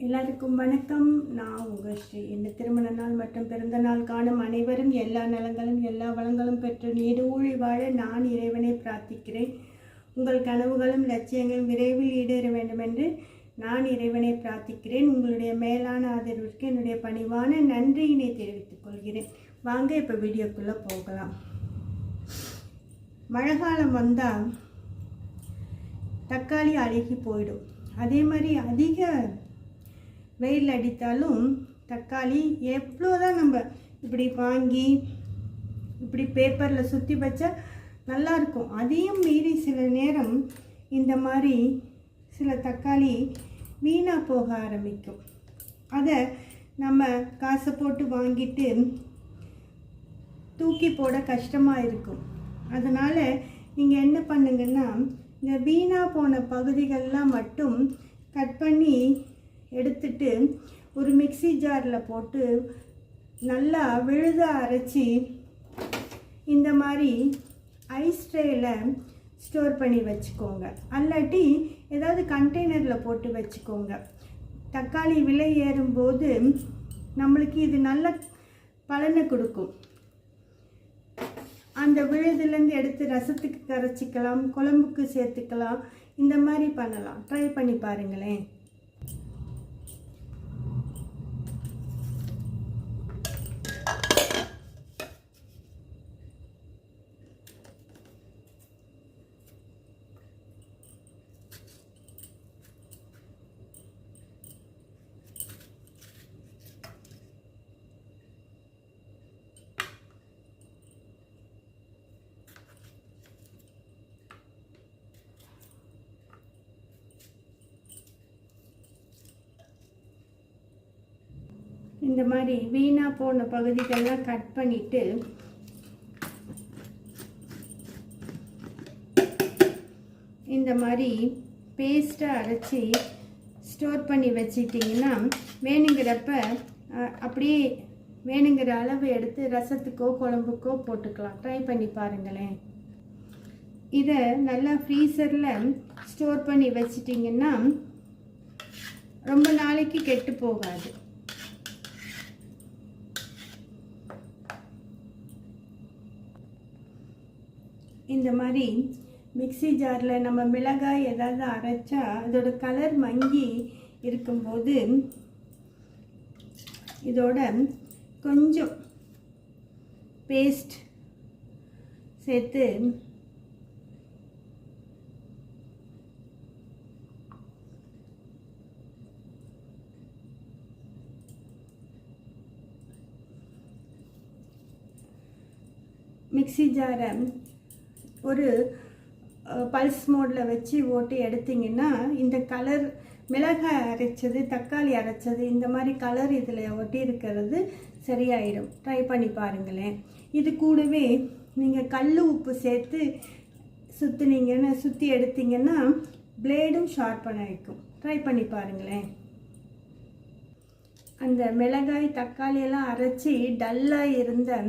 எல்லாருக்கும் வணக்கம். நான் உங்கள் ஸ்ரீ. இந்த திருமண நாள் மற்றும் பிறந்த நாள் காணும் அனைவரும் எல்லா நலங்களும் எல்லா வளங்களும் பெற்று நீடூழி வாழ நான் இறைவனை பிரார்த்திக்கிறேன். உங்கள் கனவுகளும் லட்சியங்களும் விரைவில் ஈடேற வேண்டும் என்று நான் இறைவனை பிரார்த்திக்கிறேன். உங்களுடைய மேலான ஆதரவிற்கு என்னுடைய பணிவான நன்றியினை தெரிவித்துக் கொள்கிறேன். வாங்க இப்போ வீடியோக்குள்ளே போகலாம். மழை காலம் வந்தால் தக்காளி அழுகி போயிடும். அதே மாதிரி அதிக வெயில் அடித்தாலும் தக்காளி எவ்வளோதான் நம்ம இப்படி வாங்கி இப்படி பேப்பரில் சுற்றி வச்சா நல்லாயிருக்கும். அதையும் மீறி சில நேரம் இந்த மாதிரி சில தக்காளி வீணாக போக ஆரம்பிக்கும். அதை நம்ம காசை போட்டு வாங்கிட்டு தூக்கி போட கஷ்டமாக இருக்கும். அதனால் நீங்கள் என்ன பண்ணுங்கன்னா, இந்த வீணாக போன பகுதிகளெலாம் மட்டும் கட் பண்ணி எடுத்துட்டு ஒரு மிக்ஸி ஜாரில் போட்டு நல்லா விழுத அரைச்சி இந்த மாதிரி ஐஸ் ட்ரேயில் ஸ்டோர் பண்ணி வச்சுக்கோங்க. அல்லாட்டி ஏதாவது கண்டெய்னரில் போட்டு வச்சுக்கோங்க. தக்காளி விலை ஏறும்போது நம்மளுக்கு இது நல்ல பலனை கொடுக்கும். அந்த விழுதுலேருந்து எடுத்து ரசத்துக்கு கரைச்சிக்கலாம், குழம்புக்கு சேர்த்துக்கலாம். இந்த மாதிரி பண்ணலாம். ட்ரை பண்ணி பாருங்களேன். இந்த மாதிரி வீணாக போன பகுதிகளெலாம் கட் பண்ணிவிட்டு இந்த மாதிரி பேஸ்ட்டாக அரைச்சி ஸ்டோர் பண்ணி வச்சிட்டிங்கன்னா வேணுங்கிறப்ப அப்படியே வேணுங்கிற அளவு எடுத்து ரசத்துக்கோ குழம்புக்கோ போட்டுக்கலாம். ட்ரை பண்ணி பாருங்களேன். இதை நல்லா ஃப்ரீசரில் ஸ்டோர் பண்ணி வச்சிட்டிங்கன்னா ரொம்ப நாளைக்கு கெட்டு போகாது. இந்த மாதிரி மிக்ஸி ஜாரில் நம்ம மிளகாய் ஏதாவது அரைச்சா அதோட கலர் மங்கி இருக்கும்போது இதோட கொஞ்சம் பேஸ்ட் சேர்த்து மிக்ஸி ஜாரை ஒரு பல்ஸ் மோடில் வச்சு ஓட்டி எடுத்திங்கன்னா இந்த கலர் மிளகாய் அரைச்சது தக்காளி அரைச்சது இந்த மாதிரி கலர் இதில் ஒட்டி இருக்கிறது சரியாயிடும். ட்ரை பண்ணி பாருங்களேன். இது கூடவே நீங்கள் கல் உப்பு சேர்த்து சுற்றி எடுத்திங்கன்னா பிளேடும் ஷார்ப்பன் ஆகிக்கும். ட்ரை பண்ணி பாருங்களேன். அந்த மிளகாய் தக்காளியெல்லாம் அரைச்சி டல்லாக இருந்த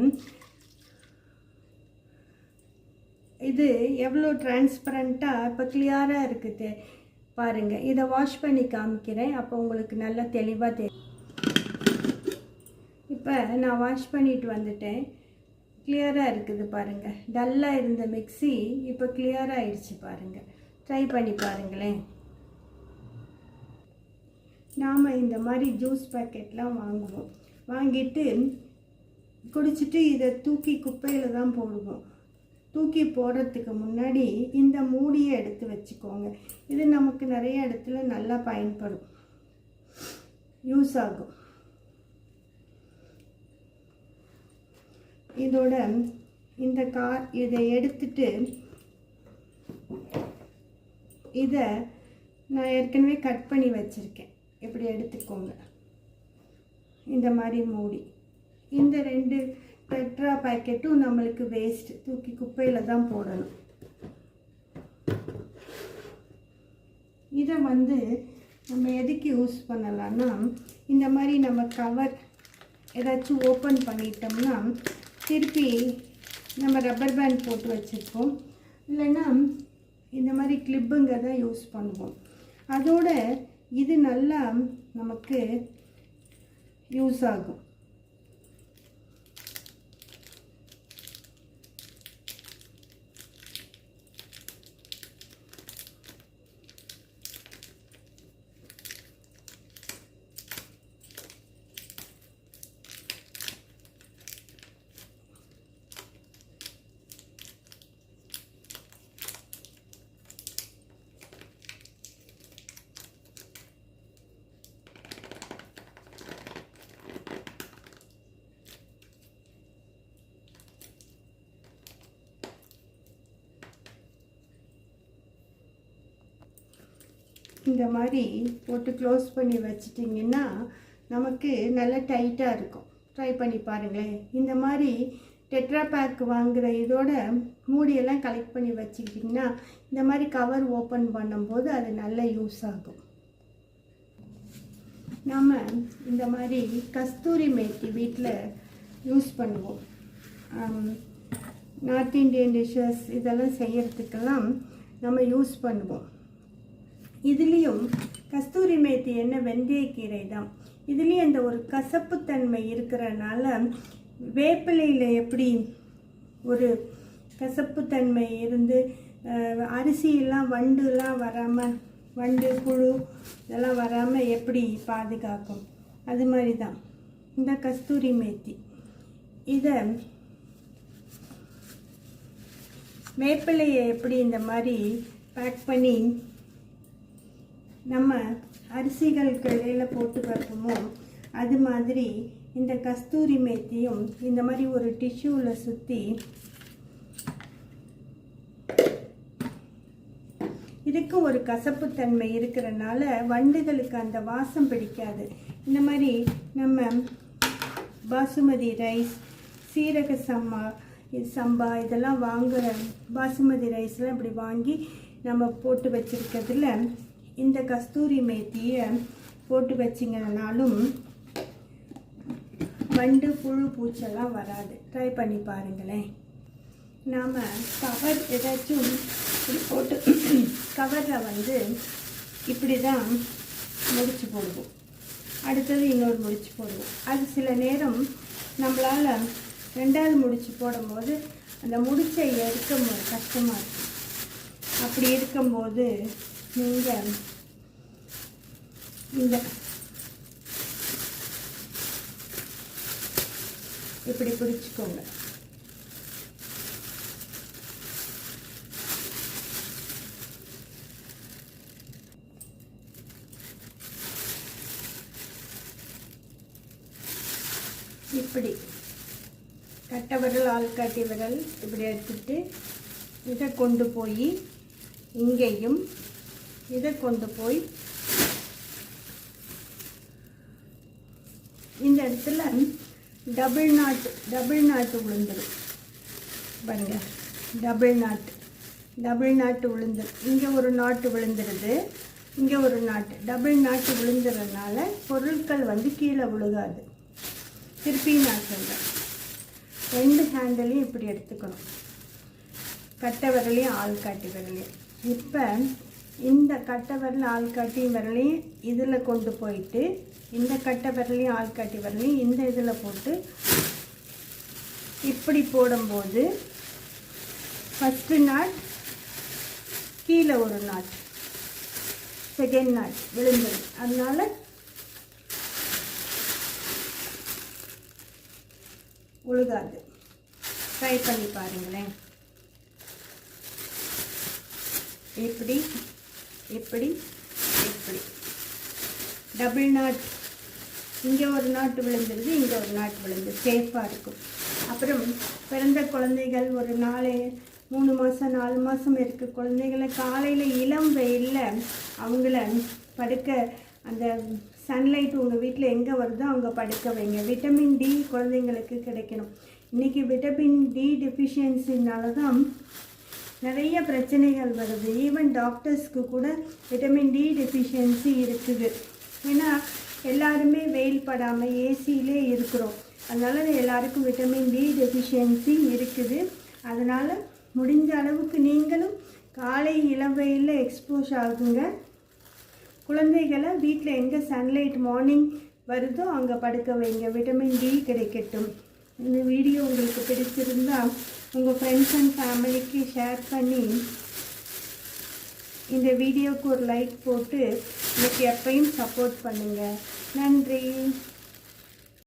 இது எவ்வளோ டிரான்ஸ்பரண்ட்டாக இப்போ கிளியராக இருக்குது பாருங்கள். இதை வாஷ் பண்ணி காமிக்கிறேன். அப்போ உங்களுக்கு நல்லா தெளிவாக தெரியும். இப்போ நான் வாஷ் பண்ணிட்டு வந்துட்டேன். கிளியராக இருக்குது பாருங்கள். டல்லாக இருந்த மிக்ஸி இப்போ கிளியராக ஆயிடுச்சு பாருங்கள். ட்ரை பண்ணி பாருங்களேன். நாம் இந்த மாதிரி ஜூஸ் பேக்கெட்லாம் வாங்குவோம். வாங்கிட்டு குடிச்சிட்டு இதை தூக்கி குப்பையில் தான் போடுவோம். தூக்கி போடுறதுக்கு முன்னாடி இந்த மூடியை எடுத்து வச்சுக்கோங்க. இது நமக்கு நிறைய இடத்துல நல்லா பயன்படும், யூஸ் ஆகும். இதோட இந்த இதை எடுத்துட்டு இதை நான் ஏற்கனவே கட் பண்ணி வச்சுருக்கேன். இப்படி எடுத்துக்கோங்க. இந்த மாதிரி மூடி. இந்த 2 டெட்ரா பேக்கெட்டும் நம்மளுக்கு வேஸ்ட், தூக்கி குப்பையில் தான் போடணும். இதை நம்ம எதுக்கு யூஸ் பண்ணலான்னா, இந்த மாதிரி நம்ம கவர் ஏதாச்சும் ஓப்பன் பண்ணிட்டோம்னா திருப்பி நம்ம ரப்பர் பேண்ட் போட்டு வச்சுருப்போம். இல்லைன்னா இந்த மாதிரி கிளிப்புங்க தான் யூஸ் பண்ணுவோம். அதோட இது நல்லா நமக்கு யூஸ் ஆகும். இந்த மாதிரி போட்டு க்ளோஸ் பண்ணி வச்சிட்டிங்கன்னா நமக்கு நல்லா டைட்டாக இருக்கும். ட்ரை பண்ணி பாருங்களேன். இந்த மாதிரி டெட்ரா பேக் வாங்குகிற இதோட மூடியெல்லாம் கலெக்ட் பண்ணி வச்சுக்கிட்டிங்கன்னா இந்த மாதிரி கவர் ஓப்பன் பண்ணும்போது அது நல்லா யூஸ் ஆகும். நாம் இந்த மாதிரி கஸ்தூரி மேத்தி வீட்டில் யூஸ் பண்ணுவோம். நார்த் இண்டியன் டிஷ்ஷஸ் இதெல்லாம் செய்கிறதுக்கெல்லாம் நம்ம யூஸ் பண்ணுவோம். இதுலேயும் கஸ்தூரி மேத்தி என்ன வெந்தயக்கீரை தான். இதுலேயும் அந்த ஒரு கசப்புத்தன்மை இருக்கிறனால வேப்பிலையில் எப்படி ஒரு கசப்புத்தன்மை இருந்து அரிசியெல்லாம் வண்டுலாம் வராமல், வண்டு புழு இதெல்லாம் வராமல் எப்படி பாதுகாக்கும், அது மாதிரி தான் இந்த கஸ்தூரி மேத்தி. இதை வேப்பிலையை எப்படி இந்த மாதிரி பேக் பண்ணி நம்ம அரிசிகளுக்கு இடையில போட்டு வைப்போமோ அது மாதிரி இந்த கஸ்தூரி மேத்தியும் இந்த மாதிரி ஒரு டிஷ்யூவில் சுற்றி இதுக்கு ஒரு கசப்புத்தன்மை இருக்கிறனால வண்டுகளுக்கு அந்த வாசம் பிடிக்காது. இந்த மாதிரி நம்ம பாசுமதி ரைஸ், சீரக சம்பா இதெல்லாம் வாங்குகிற பாசுமதி ரைஸ்லாம் இப்படி வாங்கி நம்ம போட்டு வச்சுருக்கிறதுல இந்த கஸ்தூரி மேத்தியை போட்டு வச்சிங்கனாலும் வண்டு புழு பூச்செல்லாம் வராது. ட்ரை பண்ணி பாருங்களேன். நாம் கவர் ஏதாச்சும் போட்டு கவரில் இப்படி தான் முடிச்சு போடுவோம். அடுத்தது இன்னொரு முடிச்சு போடுவோம். அது சில நேரம் நம்மளால் ரெண்டாவது முடிச்சு போடும்போது அந்த முடிச்சை எடுக்க கஷ்டமாக இருக்கும். அப்படி இருக்கும்போது நீங்கள் இந்த இப்படி பிடிச்சிக்கோங்க. இப்படி கட்டை விரல் ஆள்காட்டி விரல் இப்படி எடுத்துட்டு இதை கொண்டு போய் இங்கேயும் இதை கொண்டு போய் இந்த இடத்துல டபுள் நாட்டு விழுந்துடும் பாருங்க. டபுள் நாட்டு விழுந்துடும். இங்கே ஒரு நாட்டு விழுந்துருது, இங்கே ஒரு நாட்டு. டபுள் நாட்டு விழுந்துறதுனால பொருட்கள் கீழே விழுகாது. திருப்பி நாட்டுங்க. ரெண்டு ஹேண்டிலையும் இப்படி எடுத்துக்கணும். கட்டை விரலையும் ஆள்காட்டி விரலையும். இப்போ இந்த கட்டை விரல் ஆள்காட்டி விரலையும் இதில் கொண்டு போயிட்டு இந்த கட்டை விரலையும் ஆள்காட்டி விரலையும் இந்த இதில் போட்டு இப்படி போடும்போது ஃபஸ்ட்டு நாட் கீழே ஒரு நாட், செகண்ட் நாட் விழுந்துடும். அதனால உழுகாது. ட்ரை பண்ணி பாருங்களேன். இப்படி இப்படி இப்படி டபுள் நாட். இங்கே ஒரு நாட்டு விழுந்துருது, இங்கே ஒரு நாட்டு விழுந்து சேஃபாக இருக்கும். அப்புறம் பிறந்த குழந்தைகள் ஒரு 3 மாதம் 4 மாதம் இருக்க குழந்தைகளை காலையில் இளம் வெயிலில் அவங்கள படுக்க அந்த சன்லைட் உங்கள் வீட்டில் எங்கே வருதோ அங்கே படுக்க வைங்க. விட்டமின் டி குழந்தைங்களுக்கு கிடைக்கணும். இன்றைக்கி விட்டமின் டி டெஃபிஷியன்சினால தான் நிறைய பிரச்சனைகள் வருது. ஈவன் டாக்டர்ஸ்க்கு கூட விட்டமின் டி டெஃபிஷியன்சி இருக்குது. ஏன்னா எல்லாருமே வெயில் படாமல் ஏசியிலே இருக்கிறோம். அதனால் எல்லாருக்கும் விட்டமின் டி டெஃபிஷியன்சி இருக்குது. அதனால் முடிஞ்ச அளவுக்கு நீங்களும் காலை இளம் வெயிலில் எக்ஸ்போஸ் ஆகுங்க. குழந்தைகளை வீட்டில் எங்கே சன்லைட் மார்னிங் வருதோ அங்கே படுக்க வைங்க, விட்டமின் டி கிடைக்கட்டும். இந்த வீடியோ உங்களுக்கு பிடிச்சிருந்தா உங்கள் ஃப்ரெண்ட்ஸ் அண்ட் ஃபேமிலிக்கு ஷேர் பண்ணி இந்த வீடியோவுக்கு ஒரு லைக் போட்டு எனக்கு எப்பயும் சப்போர்ட் பண்ணுங்கள். நன்றி.